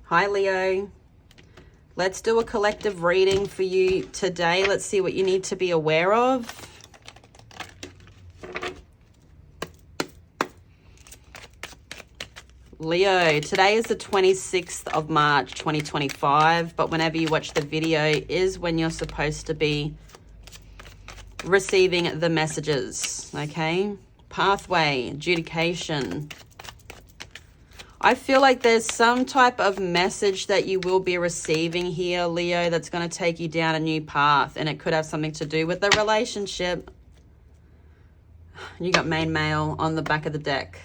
Hi, Leo. Let's do a collective reading for you today. Let's see what you need to be aware of. Leo, today is the 26th of March, 2025, but whenever you watch the video is when you're supposed to be receiving the messages, okay? Pathway, adjudication. I feel like there's some type of message that you will be receiving here, Leo, that's going to take you down a new path, and it could have something to do with the relationship. You got main male on the back of the deck.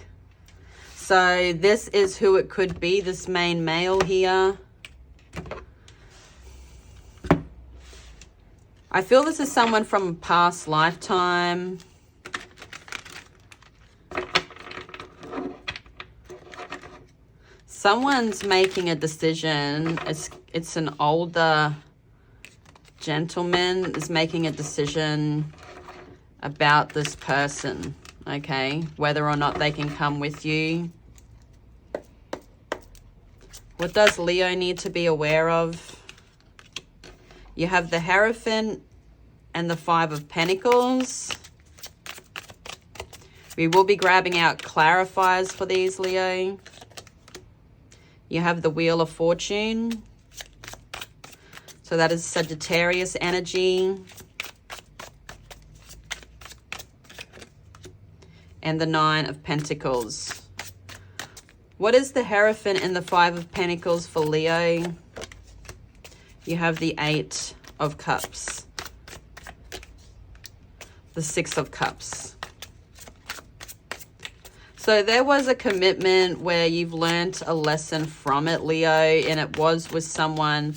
So this is who it could be, this main male here. I feel this is someone from a past lifetime. Someone's making a decision. It's an older gentleman is making a decision about this person, okay? Whether or not they can come with you. What does Leo need to be aware of? You have the Hierophant and the Five of Pentacles. We will be grabbing out clarifiers for these, Leo. You have the Wheel of Fortune. So that is Sagittarius energy. And the Nine of Pentacles. What is the Hierophant and the Five of Pentacles for Leo? You have the Eight of Cups. The Six of Cups. So there was a commitment where you've learned a lesson from it, Leo, and it was with someone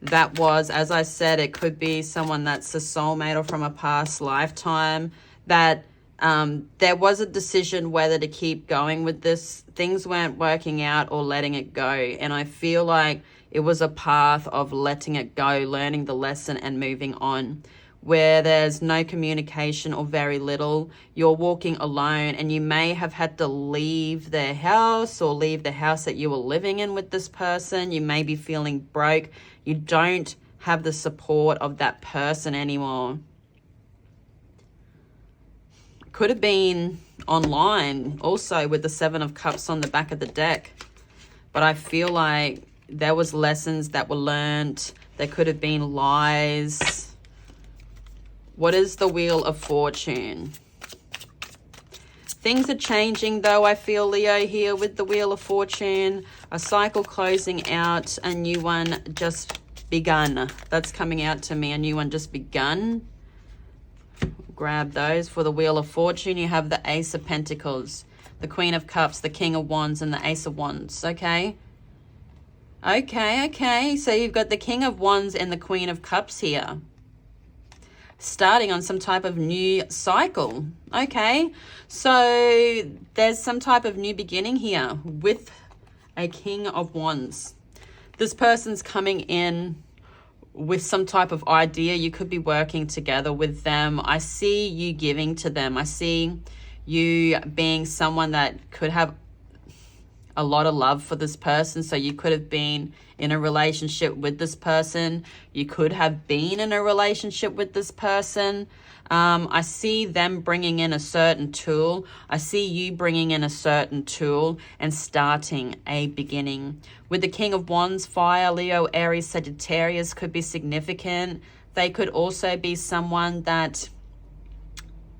that was, as I said, it could be someone that's a soulmate or from a past lifetime, that there was a decision whether to keep going with this. Things weren't working out or letting it go. And I feel like it was a path of letting it go, learning the lesson and moving on. Where there's no communication or very little, you're walking alone, and you may have had to leave their house or leave the house that you were living in with this person. You may be feeling broke. You don't have the support of that person anymore. Could have been online also with the Seven of Cups on the back of the deck. But I feel like there was lessons that were learned. There could have been lies. What is the Wheel of Fortune? Things are changing though, I feel, Leo, here with the Wheel of Fortune. A cycle closing out, a new one just begun. That's coming out to me, a new one just begun. Grab those. For the Wheel of Fortune, you have the Ace of Pentacles, the Queen of Cups, the King of Wands, and the Ace of Wands, okay? Okay. So you've got the King of Wands and the Queen of Cups here. Starting on some type of new cycle. Okay, so there's some type of new beginning here with a King of Wands. This person's coming in with some type of idea. You could be working together with them. I see you giving to them. I see you being someone that could have a lot of love for this person. So you could have been in a relationship with this person. You could have been in a relationship with this person. I see them bringing in a certain tool. I see you bringing in a certain tool and starting a beginning. With the King of Wands, fire, Leo, Aries, Sagittarius could be significant. They could also be someone that,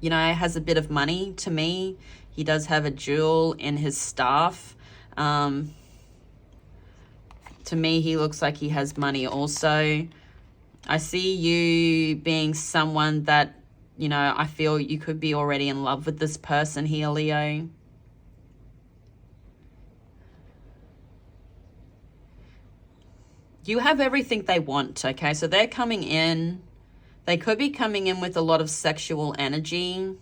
you know, has a bit of money to me. He does have a jewel in his staff. To me, he looks like he has money also. I see you being someone that, you know, I feel you could be already in love with this person here, Leo. You have everything they want, okay? So they're coming in. They could be coming in with a lot of sexual energy.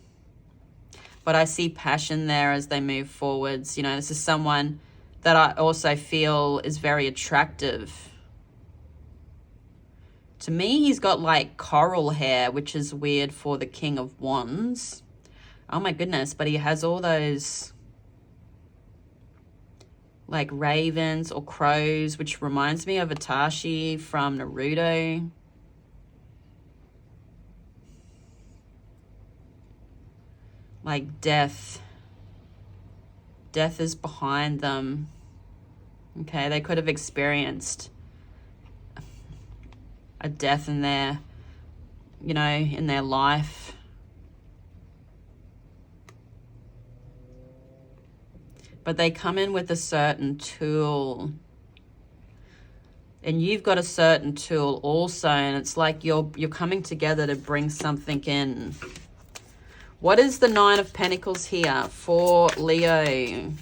But I see passion there as they move forwards. You know, this is someone that I also feel is very attractive. To me, he's got like coral hair, which is weird for the King of Wands. Oh my goodness, but he has all those like ravens or crows, which reminds me of Itachi from Naruto. Like death. Death is behind them. Okay, they could have experienced a death in their, you know, in their life. But they come in with a certain tool. And you've got a certain tool also, and it's like you're coming together to bring something in. What is the Nine of Pentacles here for Leo?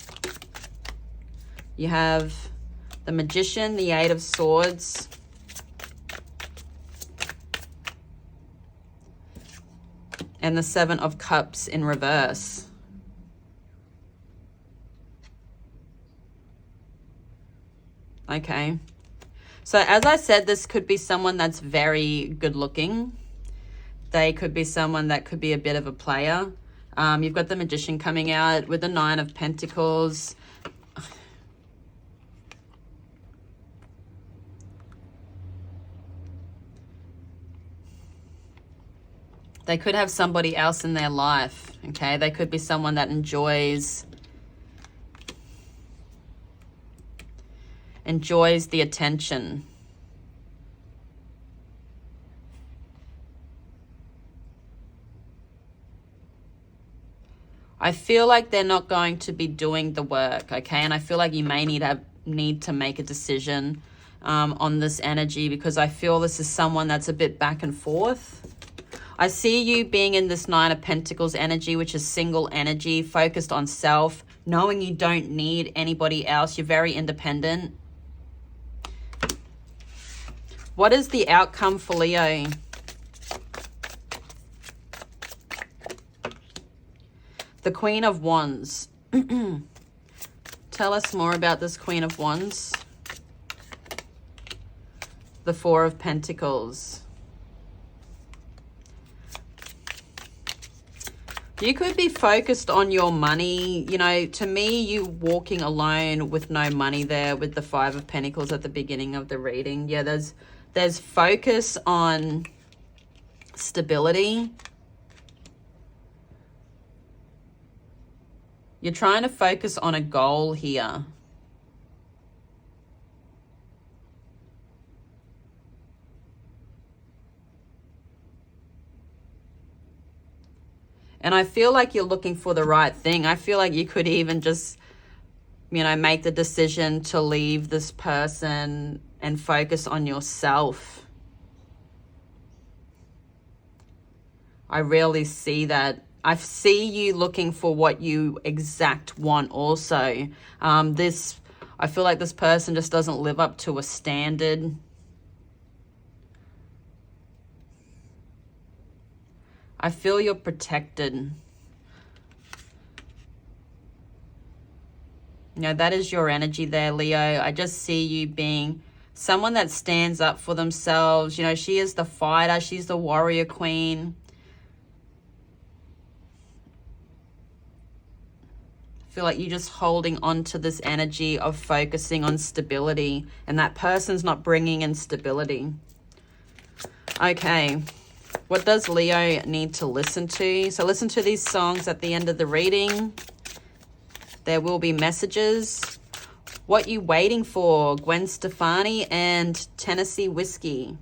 You have the Magician, the Eight of Swords, and the Seven of Cups in reverse. Okay. So as I said, this could be someone that's very good looking. They could be someone that could be a bit of a player. You've got the Magician coming out with the Nine of Pentacles. They could have somebody else in their life, okay? They could be someone that enjoys the attention. I feel like they're not going to be doing the work, okay? And I feel like you may need to make a decision on this energy, because I feel this is someone that's a bit back and forth. I see you being in this Nine of Pentacles energy, which is single energy, focused on self, knowing you don't need anybody else. You're very independent. What is the outcome for Leo? The Queen of Wands. Tell us more about this Queen of Wands. The Four of Pentacles. You could be focused on your money. You know, to me, you walking alone with no money there with the Five of Pentacles at the beginning of the reading. Yeah, there's focus on stability. You're trying to focus on a goal here. And I feel like you're looking for the right thing. I feel like you could even just, you know, make the decision to leave this person and focus on yourself. I really see that. I see you looking for what you exact want also. I feel like this person just doesn't live up to a standard. I feel you're protected. You know, that is your energy there, Leo. I just see you being someone that stands up for themselves. You know, she is the fighter. She's the warrior queen. I feel like you're just holding on to this energy of focusing on stability, and that person's not bringing in stability. Okay. What does Leo need to listen to? So listen to these songs at the end of the reading. There will be messages. What You Waiting For? Gwen Stefani and Tennessee Whiskey.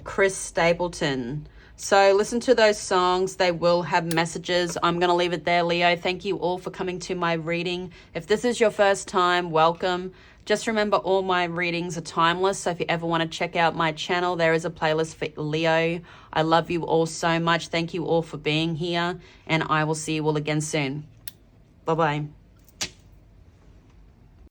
Chris Stapleton. So listen to those songs. They will have messages. I'm going to leave it there, Leo. Thank you all for coming to my reading. If this is your first time, welcome. Just remember, all my readings are timeless. So if you ever want to check out my channel, there is a playlist for Leo. I love you all so much. Thank you all for being here. And I will see you all again soon. Bye-bye.